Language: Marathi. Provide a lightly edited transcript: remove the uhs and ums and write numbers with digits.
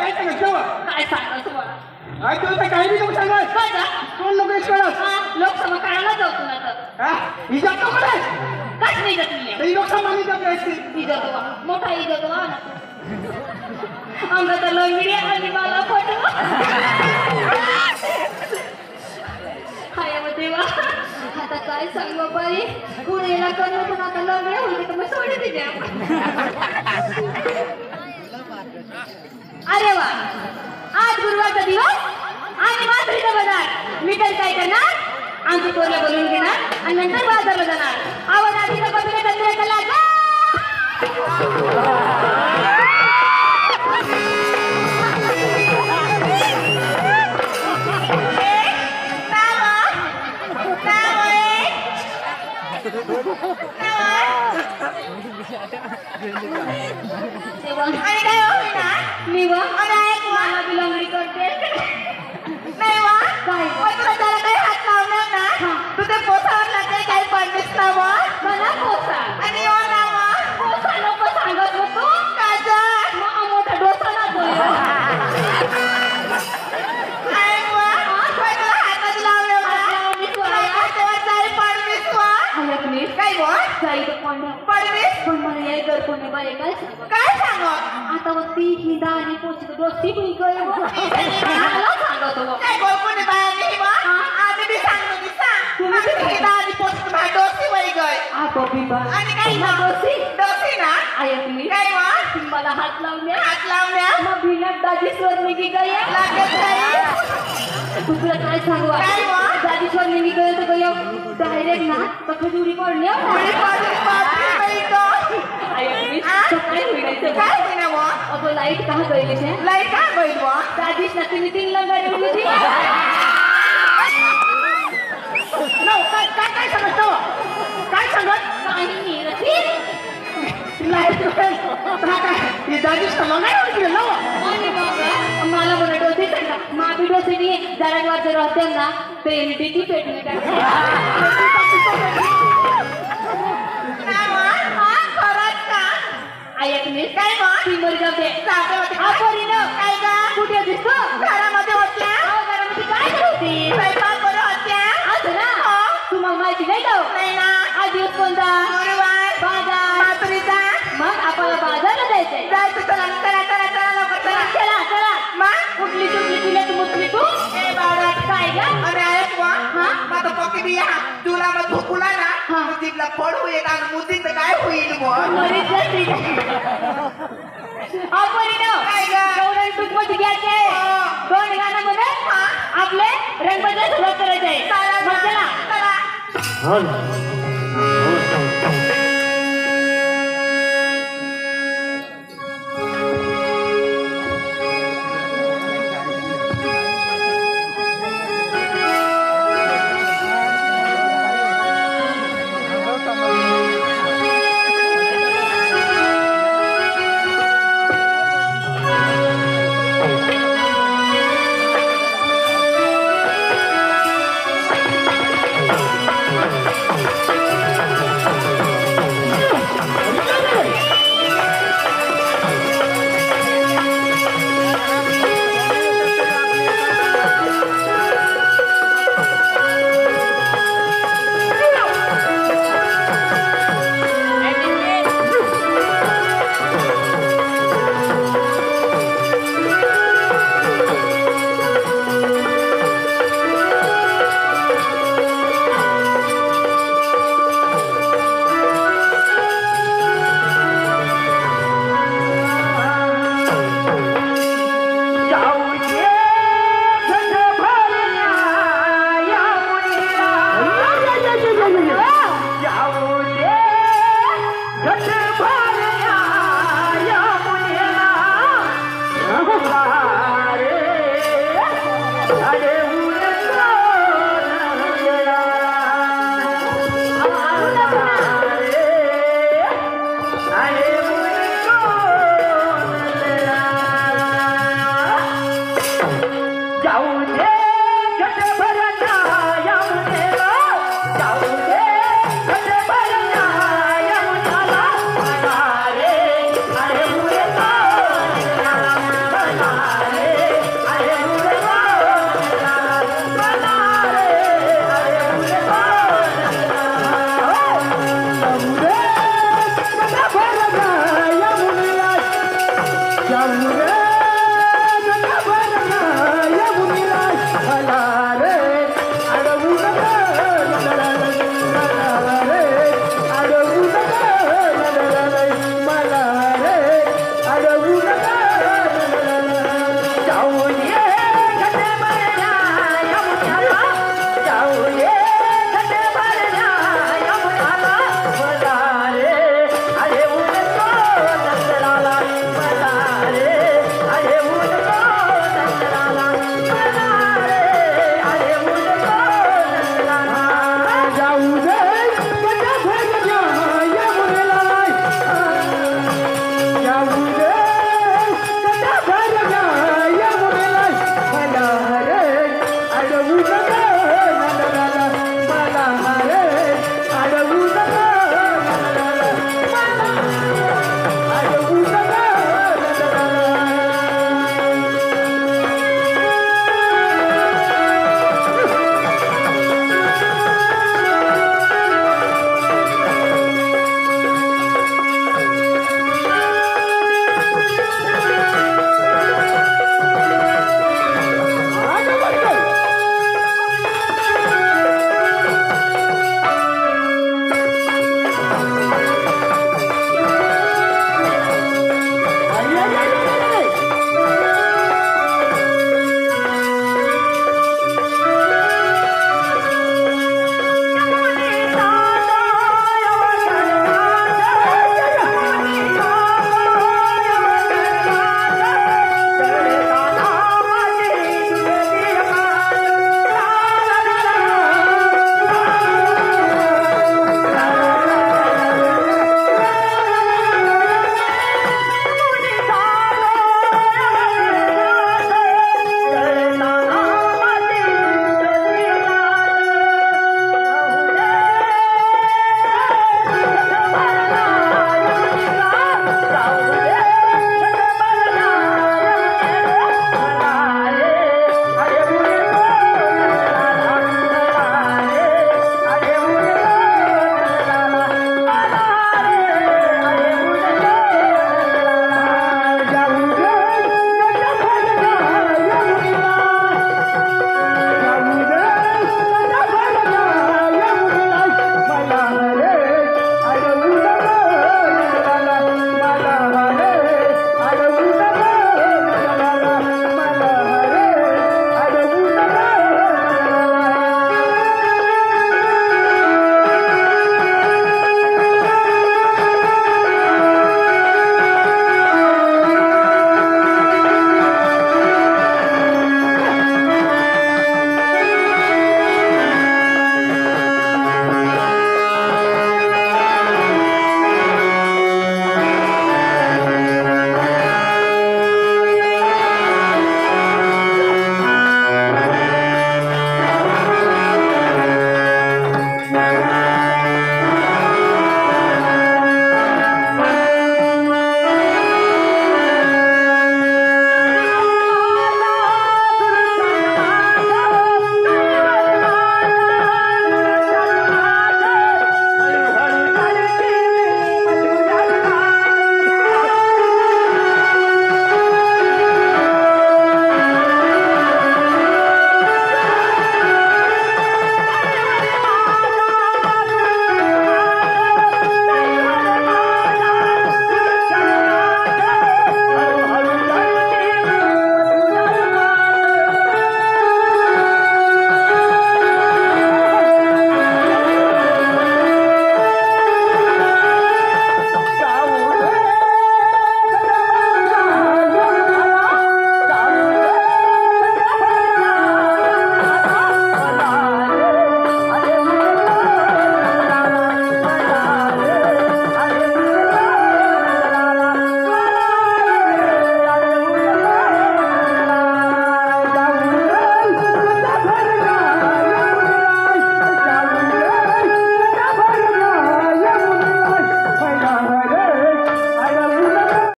काय सांगत ठेवा काय सांगा तुम्हाला काय तुला काही नाही सांगाल काय का कोण नको कळत लोकसभा काढायला जाऊ तुला तर हा ही जातो कडे काच नाही जात मी ही लोकसभा नाही जात असते इजतवा मोठा इजतवा ना आमचा तर मीडिया आणि मला फोटो हाय मग देवा आता काय सांगू बाई पुणेला करून पण आता लग्न होते तर मग सोडे तिथे अरे वा आज गुरुवारचा दिवस आणि मात्रीचा बाजार मी तर काय करणार आमची पोरला बोलून घेणार आणि नंतर बाजारला जाणार आवाज आधीचा कपडे तंत्र कला आणि काय होईना मी वा आणि मला बिलंगडी करते नाही वा काय तुला त्याला काही हात लावणार ना तुझे पोसावर लागते काही पडलीस ना वा मला पोसा आणि हो ना वा पोसा लोक सांगत होतो काजा मग मोठा डोसा ना बोलला काय वा तुला हातात लावले मी तुला तेव्हा जाई पडलीस वा काय वा जाई तर पडलीस पण मला याय जर कोणी बाई काय सांग आता मग ती हिंदा आणि पोचतो दोस्ती पण काय मला सांगतो काय बोल कोणी बाया नाही वा आधी मी सांगतो की सांग तुम्ही हिंदा आणि पोचतो बाय दोस्ती बाई गय आ बॉबी बा आणि काय ना दोस्ती ना ऐकली काय वा मला हात लावल्या मग भिनक दाजी स्वरणी की गय लागत नाही तुला काय सांगू काय वा दाजी स्वरणी की गय तर गय डायरेक्ट ना खजुरी पडल्या ऐकली काय होईना वा अगं लाईट का गईली छे लाईट का गईल वा दादीश ना तुम्ही तीन लगाडी होती नो काय सांगत काय सांगत काही नाही रती लाईट काय ही दादीश ना लगाडी होती ना आणि बाबा मला म्हणत होती का माबी डोसेनी जरा जर होते ना पेंटी ती पेटली काय ऐकली काय मग ती मरी जाते काय का कुठे दिसतो घरामध्ये होत्या घरामध्ये काय होती स्वयंपाक करत होत्या असं ना तुम्हाला माहिती नाही का नाही ना आज दिवस कोणता गुरुवार बाजार मातुरीचा मग आपल्याला बाजारला जायचंय जायचं चला मग कुठली तुझी तुला तू मुतली तू ए बाळा काय ग अरे ऐक वा माझा पॉकेट बिया तुला मग धुकुला ना मुतीला पडू एक आणि मुतीचं काय होईल मग मरीच जाते काय ग गौरण टुकमत घ्यायचे दोन गाण्यामध्ये आपले रंगबदल सुरुवात करायचे मग चला I